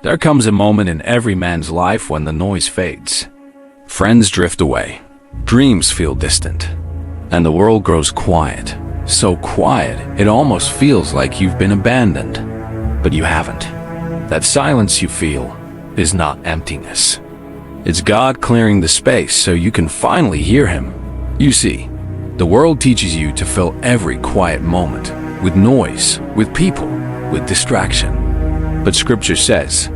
There comes a moment in every man's life when the noise fades. Friends drift away, dreams feel distant, and the world grows quiet. So quiet, it almost feels like you've been abandoned. But you haven't. That silence you feel is not emptiness. It's God clearing the space so you can finally hear Him. You see, the world teaches you to fill every quiet moment with noise, with people, with distraction. But Scripture says,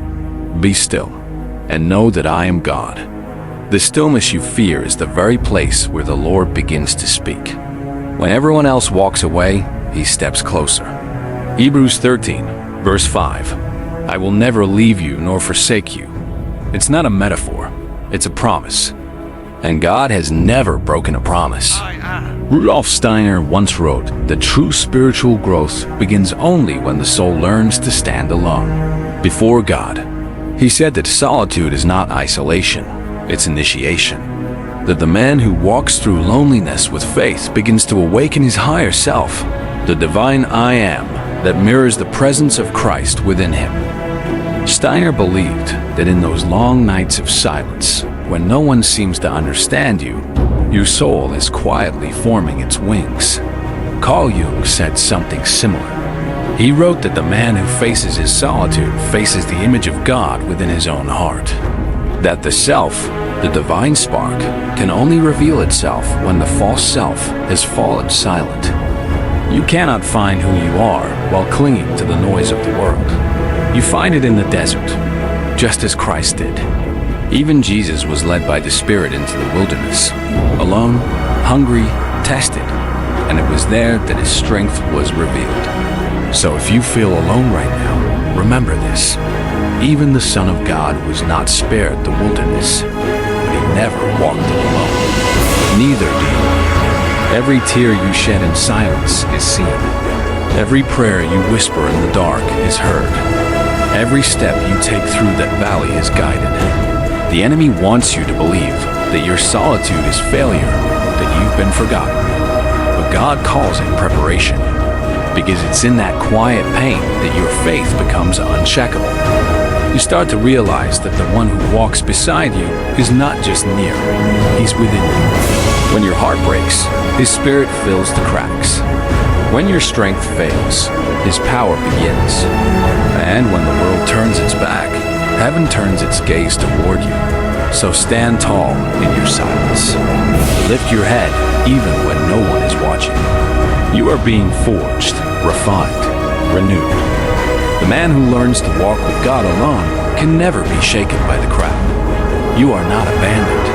"Be still, and know that I am God." The stillness you fear is the very place where the Lord begins to speak. When everyone else walks away, He steps closer. Hebrews 13, verse 5. I will never leave you nor forsake you. It's not a metaphor, it's a promise. And God has never broken a promise. Rudolf Steiner once wrote that true spiritual growth begins only when the soul learns to stand alone before God. He said that solitude is not isolation, it's initiation. That the man who walks through loneliness with faith begins to awaken his higher self, the divine I am that mirrors the presence of Christ within him. Steiner believed that in those long nights of silence, when no one seems to understand you, your soul is quietly forming its wings. Carl Jung said something similar. He wrote that the man who faces his solitude faces the image of God within his own heart. That the self, the divine spark, can only reveal itself when the false self has fallen silent. You cannot find who you are while clinging to the noise of the world. You find it in the desert, just as Christ did. Even Jesus was led by the Spirit into the wilderness, alone, hungry, tested, and it was there that His strength was revealed. So if you feel alone right now, remember this. Even the Son of God was not spared the wilderness, but He never walked it alone. Neither do you. Every tear you shed in silence is seen. Every prayer you whisper in the dark is heard. Every step you take through that valley is guided. The enemy wants you to believe that your solitude is failure, that you've been forgotten. But God calls it preparation, because it's in that quiet pain that your faith becomes uncheckable. You start to realize that the one who walks beside you is not just near, He's within you. When your heart breaks, His Spirit fills the cracks. When your strength fails, His power begins. And when the world turns its back, heaven turns its gaze toward you. So stand tall in your silence. Lift your head even when no one is watching. You are being forged, refined, renewed. The man who learns to walk with God alone can never be shaken by the crowd. You are not abandoned.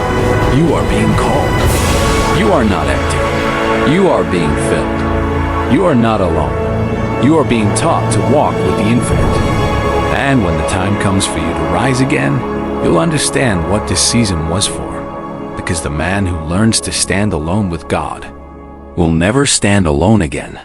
You are being called. You are not empty. You are being filled. You are not alone. You are being taught to walk with the infinite. And when the time comes for you to rise again, you'll understand what this season was for. Because the man who learns to stand alone with God will never stand alone again.